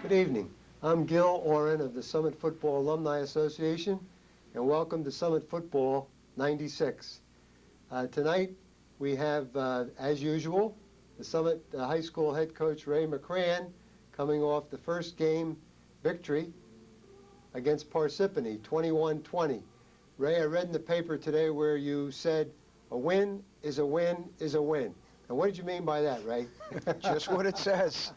Good evening. I'm Gil Oren of the Summit Football Alumni Association, and welcome to Summit Football 96. Tonight we have, as usual, the Summit High School head coach Ray McCran coming off the first game victory against Parsippany, 21-20. Ray, I read in the paper today where you said a win is a win is a win. And what did you mean by that, Ray? Just what it says.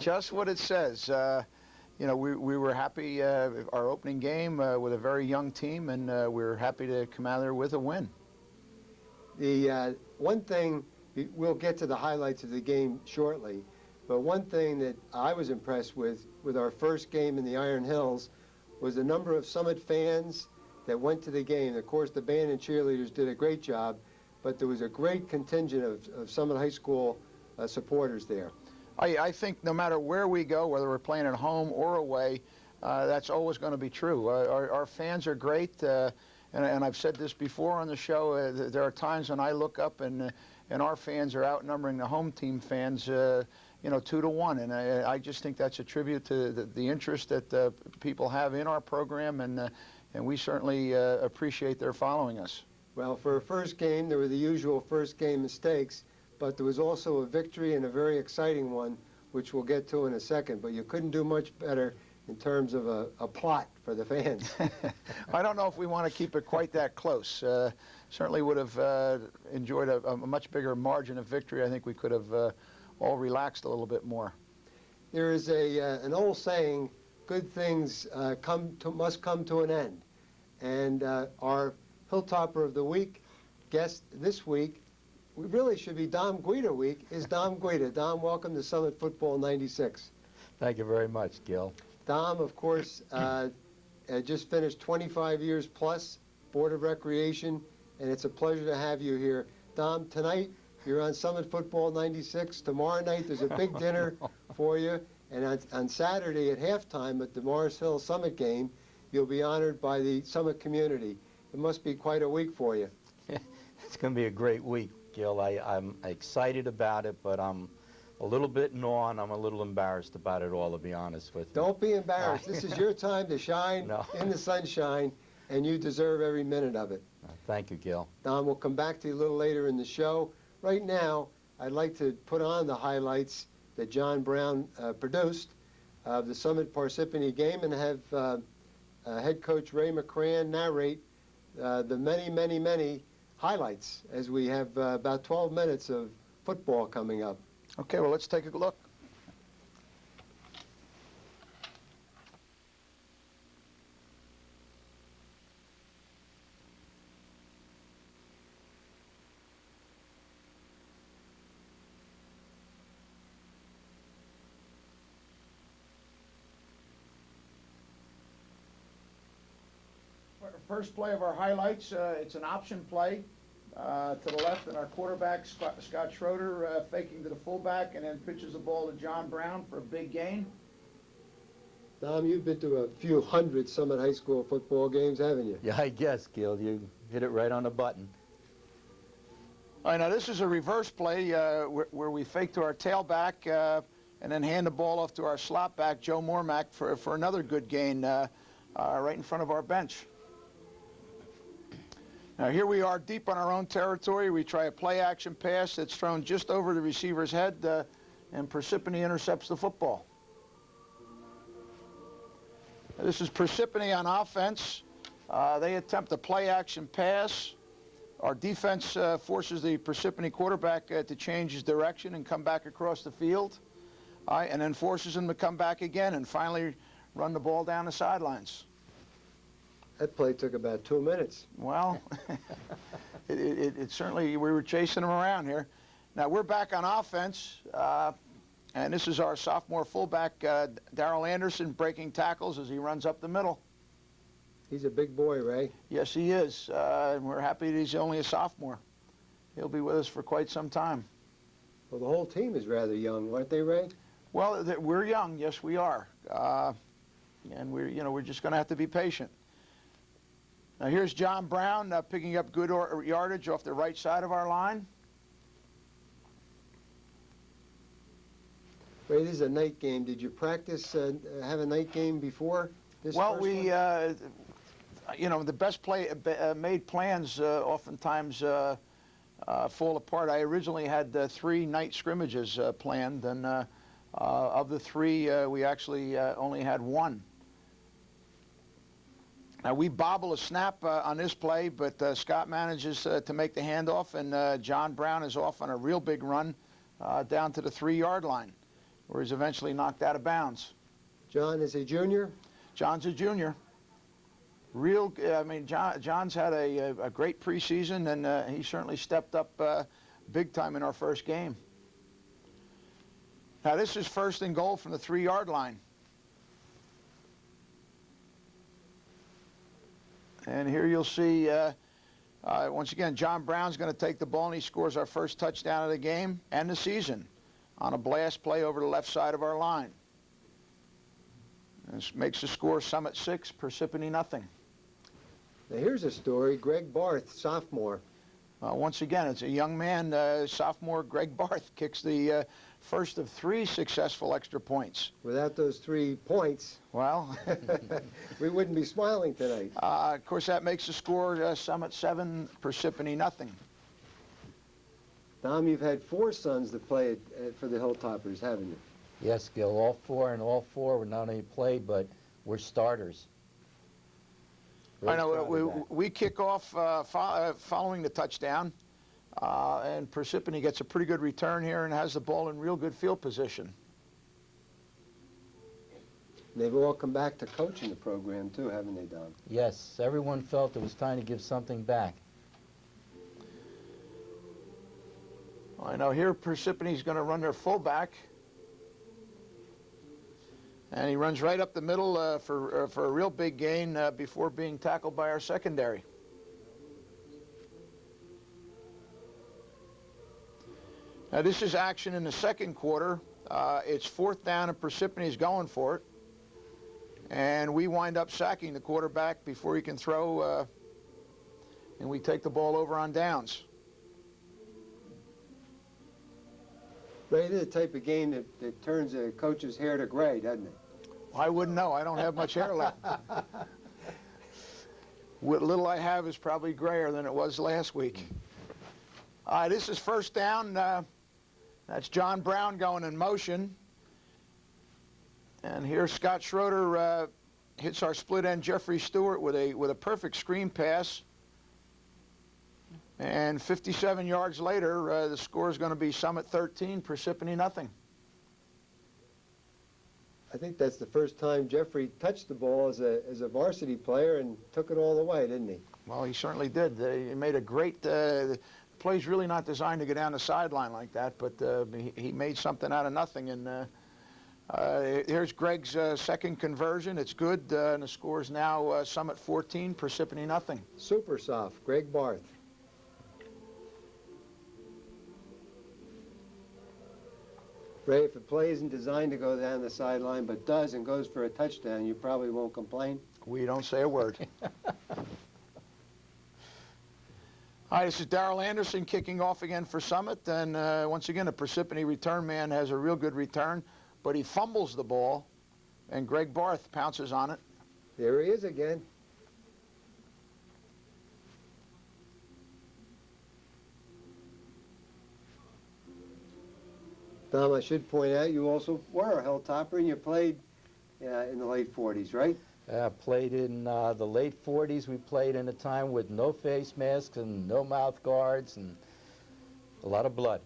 Just what it says. You know, we were happy, our opening game with a very young team, and we were happy to come out of there with a win. The one thing, we'll get to the highlights of the game shortly, but one thing that I was impressed with our first game in the Iron Hills was the number of Summit fans that went to the game. Of course, the band and cheerleaders did a great job, but there was a great contingent of Summit High School supporters there. I think no matter where we go, whether we're playing at home or away, that's always going to be true. Our fans are great, and I've said this before on the show. There are times when I look up and our fans are outnumbering the home team fans, you know, 2 to 1, and I just think that's a tribute to the interest that people have in our program, and we certainly appreciate their following us. Well, for a first game, there were the usual first game mistakes, but there was also a victory and a very exciting one, which we'll get to in a second. But you couldn't do much better in terms of a plot for the fans. I don't know if we want to keep it quite that close. Certainly would have enjoyed a much bigger margin of victory. I think we could have all relaxed a little bit more. There is an old saying, good things must come to an end. And our Hilltopper of the Week guest this week, we really should be Dom Guida week, is Dom Guida. Dom, welcome to Summit Football 96. Thank you very much, Gil. Dom, of course, just finished 25 years plus, Board of Recreation, and it's a pleasure to have you here. Dom, tonight you're on Summit Football 96. Tomorrow night there's a big dinner for you, and on Saturday at halftime at the Morris Hill Summit game, you'll be honored by the Summit community. It must be quite a week for you. It's going to be a great week, Gil. I'm excited about it, but I'm a little bit gnawed. I'm a little embarrassed about it all, to be honest with you. Don't be embarrassed. This is your time to shine in the sunshine, and you deserve every minute of it. Thank you, Gil. Don, we'll come back to you a little later in the show. Right now, I'd like to put on the highlights that John Brown produced of the Summit Parsippany game and have head coach Ray McCran narrate the many highlights as we have about 12 minutes of football coming up. Okay, well, let's take a look. First play of our highlights, it's an option play. To the left, and our quarterback, Scott Schroeder, faking to the fullback, and then pitches the ball to John Brown for a big gain. Dom, you've been to a few hundred Summit High School football games, haven't you? Yeah, I guess, Gil. You hit it right on the button. All right, now this is a reverse play where we fake to our tailback and then hand the ball off to our slot back, Joe Mormack, for another good gain right in front of our bench. Now here we are deep on our own territory. We try a play-action pass that's thrown just over the receiver's head, and Parsippany intercepts the football. Now, this is Parsippany on offense. They attempt a play-action pass. Our defense forces the Parsippany quarterback to change his direction and come back across the field, and then forces him to come back again and finally run the ball down the sidelines. That play took about 2 minutes. Well, it certainly, we were chasing him around here. Now we're back on offense, and this is our sophomore fullback, Darrell Anderson, breaking tackles as he runs up the middle. He's a big boy, Ray. Yes, he is. And we're happy that he's only a sophomore. He'll be with us for quite some time. Well, the whole team is rather young, aren't they, Ray? Well, we're young. Yes, we are. And we're just going to have to be patient. Now here's John Brown picking up good yardage off the right side of our line. Ray, this is a night game. Did you practice, have a night game before this Well, first we, one? you know, the best made plans oftentimes fall apart. I originally had 3 night scrimmages planned, and of the 3, we actually only had 1. Now, we bobble a snap on this play, but Scott manages to make the handoff, and John Brown is off on a real big run down to the 3-yard line, where he's eventually knocked out of bounds. John is a junior? John's a junior. I mean, John's had a great preseason, and he certainly stepped up big time in our first game. Now, this is 1st and goal from the 3-yard line. And here you'll see, once again, John Brown's going to take the ball, and he scores our first touchdown of the game and the season on a blast play over the left side of our line. This makes the score Summit 6, Parsippany nothing. Now here's a story. Greg Barth, sophomore. Once again, it's a young man, sophomore Greg Barth, kicks the first of 3 successful extra points. Without those 3 points, Well, we wouldn't be smiling tonight. of course, that makes the score Summit 7, Parsippany nothing. Dom, you've had 4 sons that play for the Hilltoppers, haven't you? Yes, Gil, all 4, and all 4 were not only played, but we're starters. Real I know proud of that. we kick off following the touchdown, and Parsippany gets a pretty good return here and has the ball in real good field position. They've all come back to coaching the program too, haven't they, Dom? Yes, everyone felt it was time to give something back. I know here Parsippany's going to run their fullback, and he runs right up the middle for a real big gain before being tackled by our secondary. Now this is action in the second quarter. It's 4th down, and Parsippany's going for it, and we wind up sacking the quarterback before he can throw, and we take the ball over on downs. Ray, this is the type of game that turns a coach's hair to gray, doesn't it? I wouldn't know. I don't have much hair left. What little I have is probably grayer than it was last week. This is 1st down. That's John Brown going in motion. And here Scott Schroeder hits our split end Jeffrey Stewart with a perfect screen pass. And 57 yards later, the score is going to be Summit 13, Parsippany nothing. I think that's the first time Jeffrey touched the ball as a varsity player and took it all the way, didn't he? Well, he certainly did. He made a great the play's really not designed to go down the sideline like that, but he made something out of nothing. And here's Greg's second conversion. It's good, and the score is now Summit 14, Parsippany nothing. Super soft, Greg Barth. Ray, if a play isn't designed to go down the sideline but does and goes for a touchdown, you probably won't complain. We don't say a word. All right, this is Darrell Anderson kicking off again for Summit, and once again, a Parsippany return man has a real good return, but he fumbles the ball, and Greg Barth pounces on it. There he is again. Dom, I should point out you also were a Hilltopper and you played in the late 40s, right? Played in the late 40s. We played in a time with no face masks and no mouth guards and a lot of blood.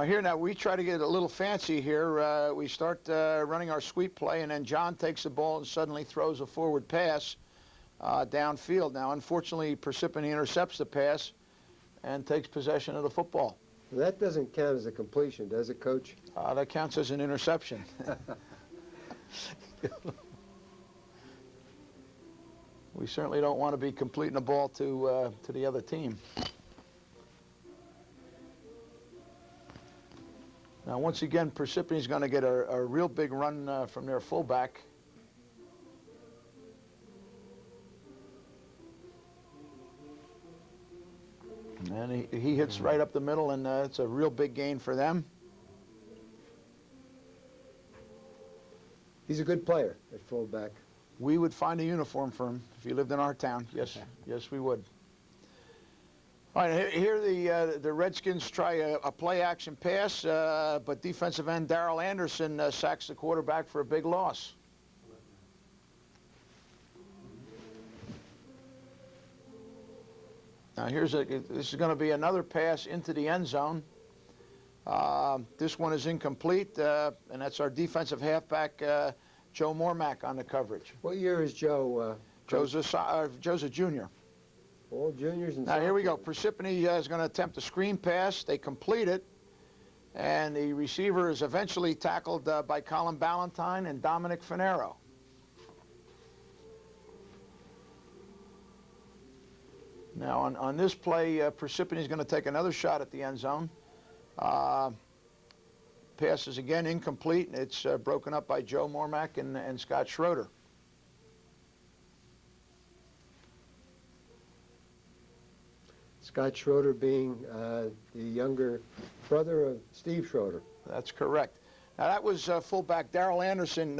Here now, we try to get a little fancy here. We start running our sweep play, and then John takes the ball and suddenly throws a forward pass downfield. Now, unfortunately, Parsippany intercepts the pass and takes possession of the football. That doesn't count as a completion, does it, Coach? That counts as an interception. We certainly don't want to be completing the ball to the other team. Now, once again, Parsippany's going to get a real big run from their fullback. And he hits right up the middle, and it's a real big gain for them. He's a good player at fullback. We would find a uniform for him if he lived in our town. Yes, yes, we would. All right, here the Redskins try a play-action pass, but defensive end Darrell Anderson sacks the quarterback for a big loss. Now this is going to be another pass into the end zone. This one is incomplete, and that's our defensive halfback, Joe Mormack, on the coverage. What year is Joe? Joe's a junior. All juniors and Now here we go. sophomores. Parsippany is going to attempt a screen pass. They complete it, and the receiver is eventually tackled by Colin Ballantyne and Dominic Finero. Now on this play, Parsippany is going to take another shot at the end zone. Pass is again incomplete. It's broken up by Joe Mormack and Scott Schroeder. Scott Schroeder being the younger brother of Steve Schroeder. That's correct. Now that was fullback Darrell Anderson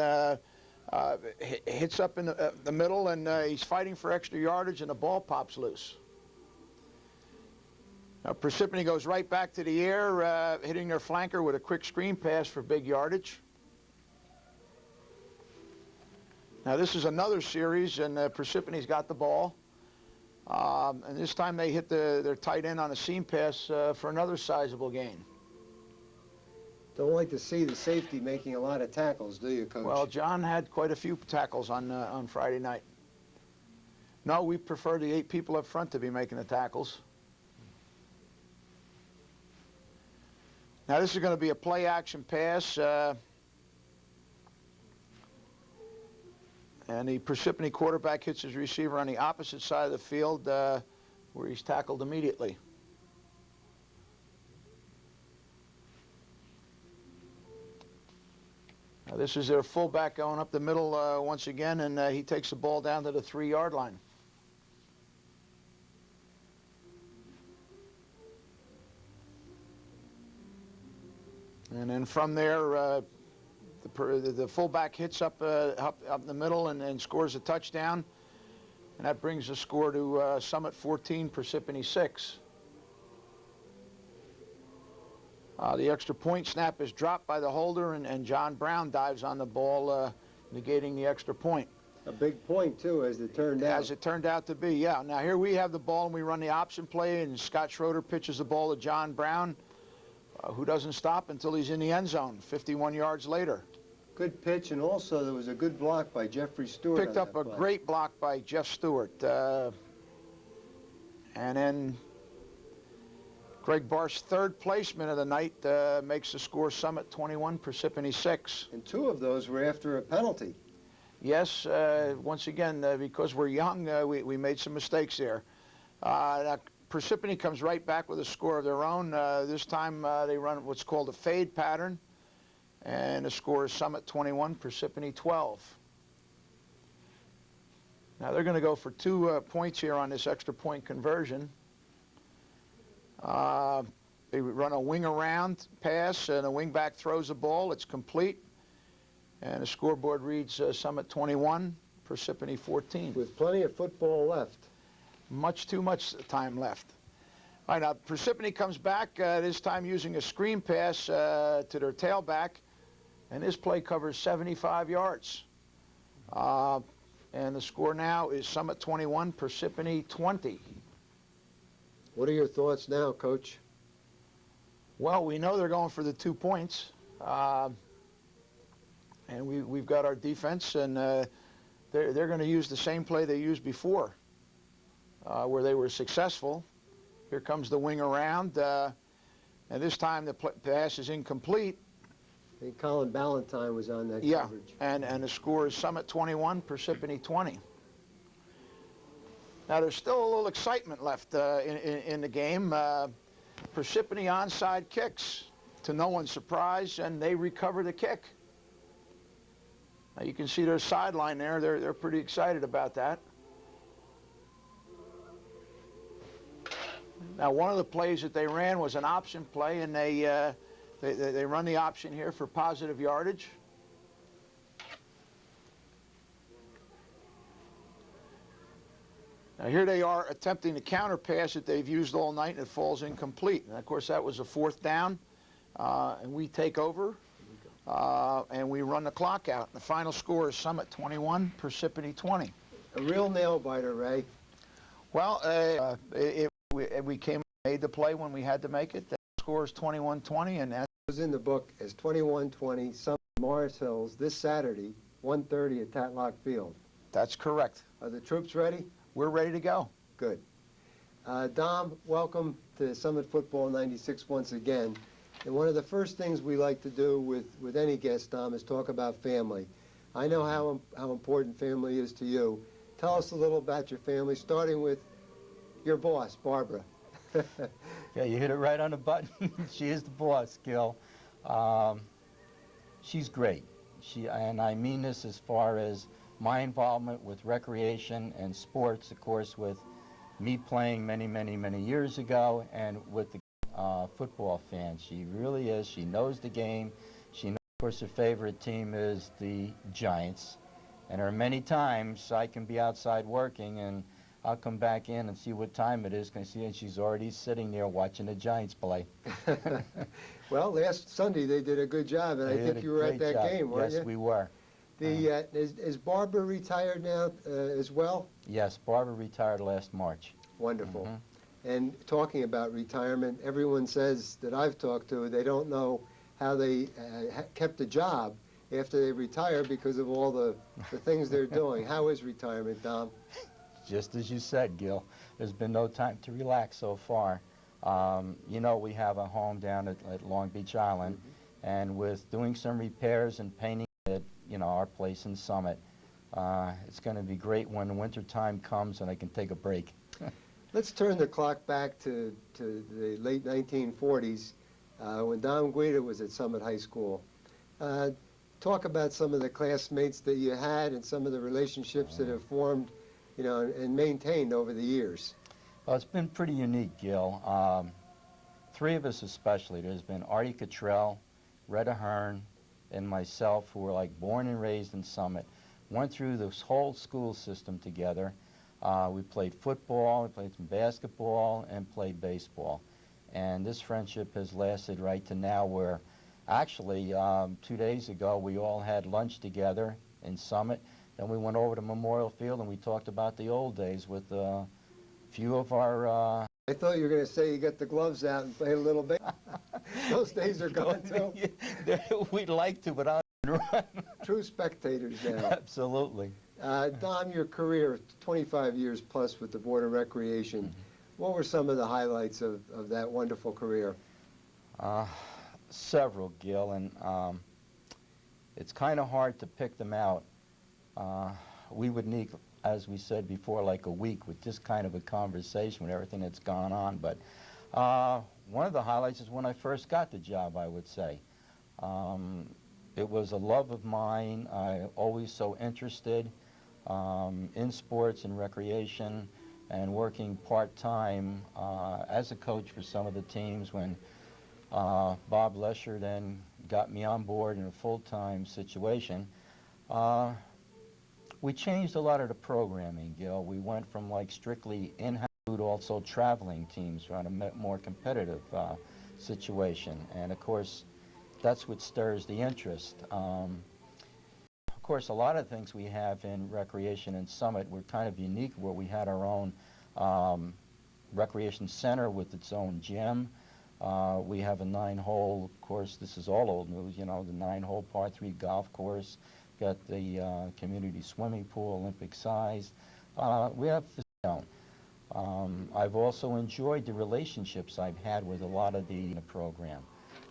hits up in the middle, and he's fighting for extra yardage, and the ball pops loose. Now Parsippany goes right back to the air, hitting their flanker with a quick screen pass for big yardage. Now this is another series, and Parsippany's got the ball. And this time they hit their tight end on a seam pass for another sizable gain. Don't like to see the safety making a lot of tackles, do you, Coach? Well, John had quite a few tackles on Friday night. No, we prefer the 8 people up front to be making the tackles. Now this is going to be a play-action pass. And the Parsippany quarterback hits his receiver on the opposite side of the field where he's tackled immediately. Now this is their fullback going up the middle once again, and he takes the ball down to the 3-yard line. And then from there, the fullback hits up the middle and scores a touchdown, and that brings the score to Summit 14, Parsippany 6. The extra point snap is dropped by the holder, and John Brown dives on the ball, negating the extra point. A big point, too, as it turned out. As it turned out to be, yeah. Now here we have the ball, and we run the option play, and Scott Schroeder pitches the ball to John Brown, who doesn't stop until he's in the end zone 51 yards later. Good pitch, and also there was a good block by Jeffrey Stewart. Picked up a great block by Jeff Stewart. And then Greg Barr's third placement of the night makes the score Summit 21, Parsippany 6. And 2 of those were after a penalty. Yes, once again, because we're young, we made some mistakes there. Now, Parsippany comes right back with a score of their own. This time they run what's called a fade pattern, and the score is Summit 21, Parsippany 12. Now they're going to go for 2 points here on this extra point conversion. They run a wing around pass, and the wing back throws the ball. It's complete, and the scoreboard reads Summit 21, Parsippany 14. With plenty of football left. Much too much time left. All right, now Parsippany comes back, this time using a screen pass to their tailback, and this play covers 75 yards. And the score now is Summit 21, Parsippany 20. What are your thoughts now, Coach? Well, we know they're going for the 2 points, and we've got our defense, and they're going to use the same play they used before, where they were successful. Here comes the wing around, and this time the pass is incomplete. I think Colin Ballantyne was on that Yeah, coverage. and the score is Summit 21, Parsippany 20. Now there's still a little excitement left in the game. Parsippany onside kicks, to no one's surprise, and they recover the kick. Now you can see their sideline there. They're pretty excited about that. Now one of the plays that they ran was an option play, and they run the option here for positive yardage. Now here they are attempting the counter pass that they've used all night, and it falls incomplete. And of course that was a 4th down, and we take over, and we run the clock out. The final score is Summit 21, Parsippany 20. A real nail biter, Ray. Well, we made the play when we had to make it. The score is 21-20, and that Was in the book as 21-20, Summit Morris Hills this Saturday, 1:30 at Tatlock Field. that's correct. Are the troops ready? We're ready to go. Good. Dom, welcome to Summit Football 96 once again. And one of the first things we like to do with any guest, Dom, is talk about family. I know how important family is to you. Tell us a little about your family, starting with your boss, Barbara. Yeah, you hit it right on the button. She is the boss, Gil. She's great. And I mean this as far as my involvement with recreation and sports, of course, with me playing many years ago, and with the football fans. She really is. She knows the game. She knows, of course, her favorite team is the Giants. And there are many times I can be outside working, and I'll come back in and see what time it is, and she's already sitting there watching the Giants play. Well, last Sunday they did a good job, and I think you were at that game, weren't you? Yes, we were. Is Barbara retired now as well? Yes, Barbara retired last March. Wonderful. Mm-hmm. And talking about retirement, everyone says that I've talked to, they don't know how they kept a job after they retire because of all the things they're doing. How is retirement, Dom? Just as you said, Gil, there's been no time to relax so far. You know, we have a home down at Long Beach Island, and with doing some repairs and painting at, our place in Summit, it's going to be great when the winter time comes and I can take a break. Let's turn the clock back to the late 1940s when Dom Guida was at Summit High School. Talk about some of the classmates that you had and some of the relationships that have formed, and maintained over the years. Well, it's been pretty unique, Gil. 3 of us especially. There's been Artie Cottrell, Retta Hearn, and myself, who were like born and raised in Summit. Went through this whole school system together. We played football, we played some basketball, and played baseball. And this friendship has lasted right to now, where actually 2 days ago we all had lunch together in Summit. Then we went over to Memorial Field and we talked about the old days with a few of our... I thought you were going to say you got the gloves out and played a little bit. Those days are gone too. We'd like to, but I don't run. True spectators now. Absolutely. Dom, your career, 25 years plus with the Board of Recreation. Mm-hmm. What were some of the highlights of that wonderful career? Several, Gil, and it's kind of hard to pick them out. We would need, as we said before, like a week with this kind of a conversation with everything that's gone on. But one of the highlights is when I first got the job, I would say. It was a love of mine. I always so interested in sports and recreation, and working part-time as a coach for some of the teams when Bob Lesher then got me on board in a full-time situation. We changed a lot of the programming, Gil. We went from like strictly in-house to also traveling teams, trying to more competitive situation. And of course, that's what stirs the interest. Of course, a lot of things we have in recreation and Summit were kind of unique, where we had our own recreation center with its own gym. We have a 9-hole, of course, this is all old news, the 9-hole par 3 golf course. Got the community swimming pool, Olympic size. We have the I've also enjoyed the relationships I've had with a lot of the program.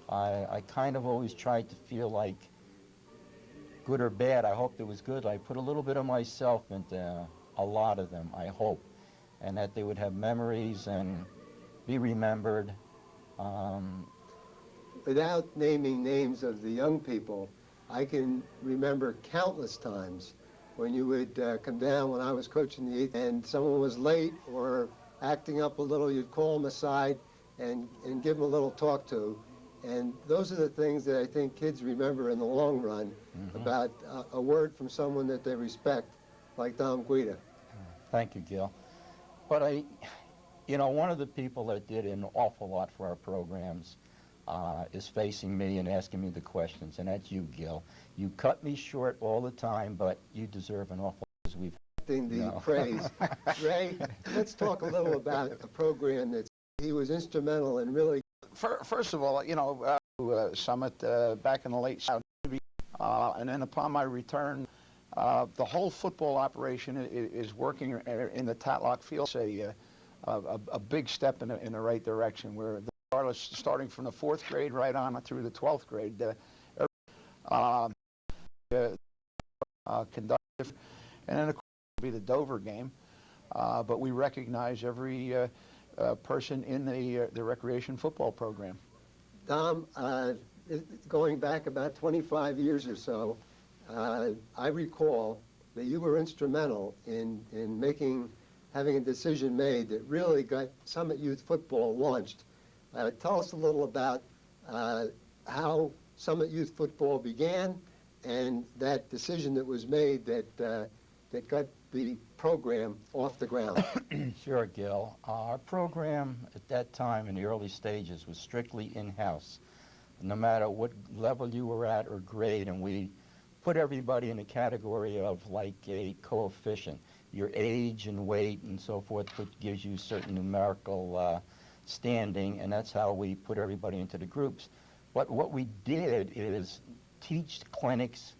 I kind of always tried to feel like, good or bad, I hoped it was good. I put a little bit of myself into a lot of them, I hope, and that they would have memories and be remembered. Without naming names of the young people, I can remember countless times when you would come down when I was coaching the 8th and someone was late or acting up a little, you'd call them aside and give them a little talk to. And those are the things that I think kids remember in the long run, about a word from someone that they respect, like Dom Guida. Thank you, Gil. But one of the people that did an awful lot for our programs is facing me and asking me the questions, and that's you, Gil. You cut me short all the time, but you deserve an awful lot as we've The praise. Ray, let's talk a little about a program that he was instrumental in really. First of all, Summit back in the late 70s, and then upon my return, the whole football operation is working in the Tatlock field. It's a big step in the right direction. We're starting from the 4th grade right on through the 12th grade. Conduct, and then of course it'll be the Dover game. But we recognize every person in the recreation football program. Dom, going back about 25 years or so, I recall that you were instrumental in having a decision made that really got Summit Youth Football launched. Tell us a little about how Summit Youth Football began and that decision that was made that got the program off the ground. Sure, Gil. Our program at that time in the early stages was strictly in-house, no matter what level you were at or grade, and we put everybody in a category of like a coefficient. Your age and weight and so forth gives you certain numerical standing, and that's how we put everybody into the groups. But what we did is teach clinics,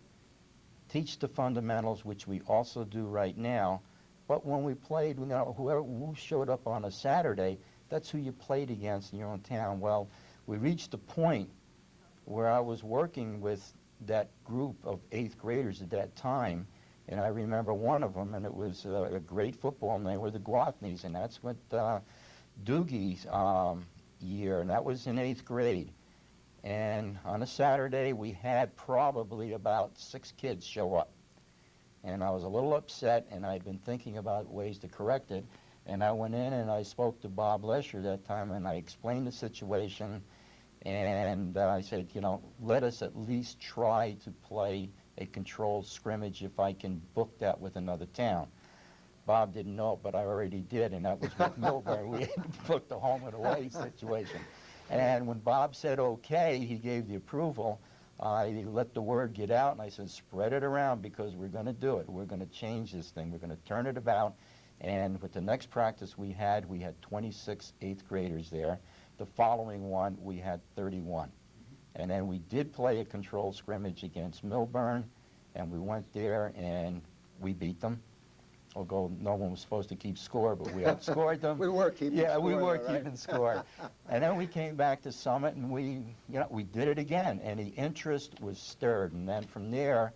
teach the fundamentals, which we also do right now. But when we played, who showed up on a Saturday, that's who you played against in your own town. Well, we reached a point where I was working with that group of 8th graders at that time, and I remember one of them, and it was a great football, and they were the Guatneys, and that's what Doogie's year, and that was in 8th grade. And on a Saturday, we had probably about 6 kids show up. And I was a little upset, and I'd been thinking about ways to correct it. And I went in and I spoke to Bob Lesher that time, and I explained the situation. And I said, let us at least try to play a controlled scrimmage if I can book that with another town. Bob didn't know it, but I already did, and that was with Milburn. We had to book the home and away situation. And when Bob said okay, he gave the approval. I let the word get out, and I said, spread it around because we're going to do it. We're going to change this thing. We're going to turn it about. And with the next practice we had 26 8th graders there. The following one, we had 31. And then we did play a controlled scrimmage against Milburn, and we went there and we beat them. Although no one was supposed to keep score, but we outscored them. We were keeping score. Yeah, we were keeping score. And then we came back to Summit, and we did it again, and the interest was stirred. And then from there,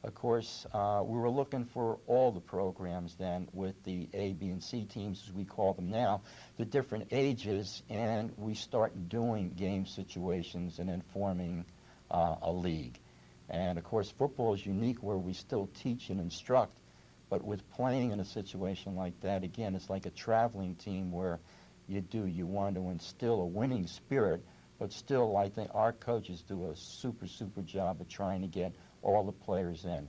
of course, we were looking for all the programs then with the A, B, and C teams, as we call them now, the different ages, and we started doing game situations and then forming a league. And, of course, football is unique where we still teach and instruct, but with playing in a situation like that, again, it's like a traveling team where you want to instill a winning spirit, but still I think our coaches do a super job of trying to get all the players in,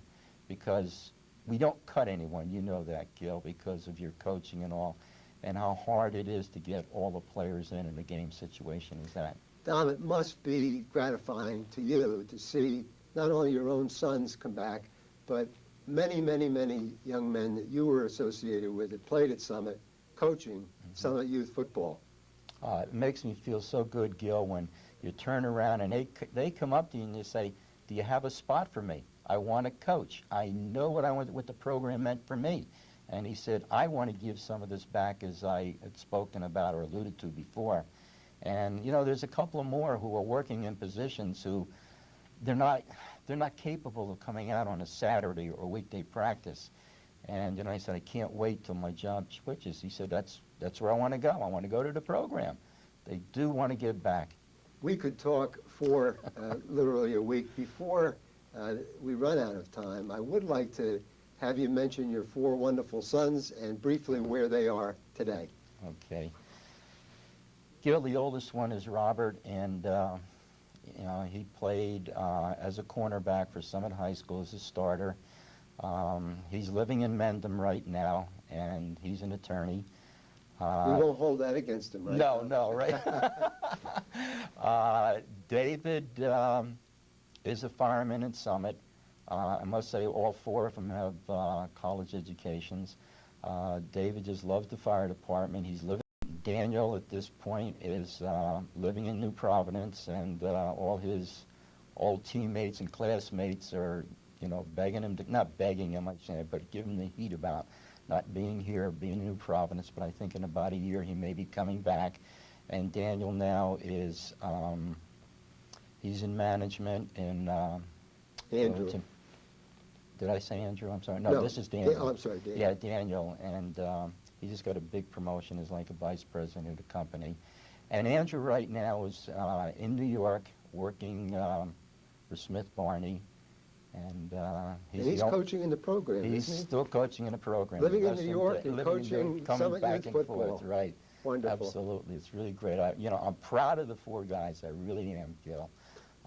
because we don't cut anyone, you know that, Gil, because of your coaching and all, and how hard it is to get all the players in a game situation as that. Dom, it must be gratifying to you to see not only your own sons come back, but many young men that you were associated with that played at Summit, coaching Summit Youth Football. It makes me feel so good, Gil, when you turn around and they come up to you and they say, do you have a spot for me? I want to coach. I know what the program meant for me. And he said, I want to give some of this back, as I had spoken about or alluded to before. And, there's a couple of more who are working in positions who they're not capable of coming out on a Saturday or weekday practice. And I said, I can't wait till my job switches. He said, that's where I want to go. I want to go to the program. They do want to give back. We could talk for literally a week. Before we run out of time, I would like to have you mention your 4 wonderful sons and briefly where they are today. Okay. Gil, the oldest one is Robert, and he played as a cornerback for Summit High School as a starter. He's living in Mendham right now, and he's an attorney. We won't hold that against him, right? No, right? David is a fireman in Summit. I must say all four of them have college educations. David just loves the fire department. He's living. Daniel, at this point, is living in New Providence, and all his old teammates and classmates are, begging him to, not begging him, I say, but giving him the heat about not being here, being in New Providence. But I think in about a year he may be coming back. And Daniel now is, he's in management in Andrew. Did I say Andrew? I'm sorry. No, this is Daniel. Oh, I'm sorry, Daniel. Yeah, Daniel, and he just got a big promotion as like a vice president of the company. And Andrew right now is in New York working for Smith Barney, and he's coaching in the program. He's isn't he? still coaching in the program. Living in New York and coaching coming Summit back Youth and football. forth, right? Wonderful. Absolutely, it's really great. I'm proud of the four guys. I really am, Gil.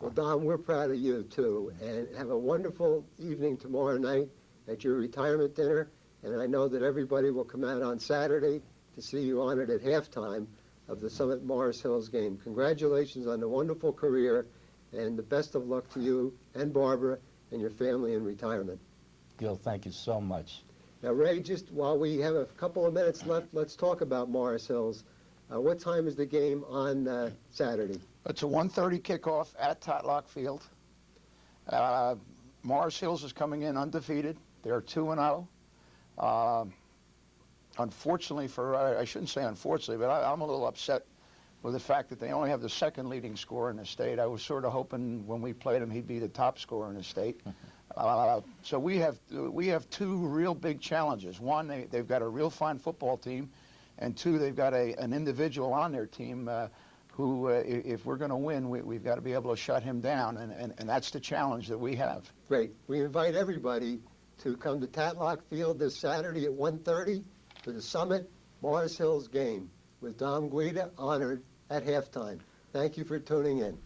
Well, Dom, we're proud of you, too. And have a wonderful evening tomorrow night at your retirement dinner. And I know that everybody will come out on Saturday to see you honored at halftime of the Summit Morris Hills game. Congratulations on the wonderful career, and the best of luck to you and Barbara and your family in retirement. Gil, thank you so much. Now, Ray, just while we have a couple of minutes left, let's talk about Morris Hills. What time is the game on Saturday? It's a 1:30 kickoff at Tatlock Field. Morris Hills is coming in undefeated. They're 2-0. Unfortunately I shouldn't say unfortunately, but I'm a little upset with the fact that they only have the second leading scorer in the state. I was sort of hoping when we played him he'd be the top scorer in the state. So we have two real big challenges. One, they've got a real fine football team, and two, they've got an individual on their team who, if we're going to win, we've got to be able to shut him down, and that's the challenge that we have. Great. We invite everybody to come to Tatlock Field this Saturday at 1:30 for the Summit Morris Hills game with Dom Guida honored at halftime. Thank you for tuning in.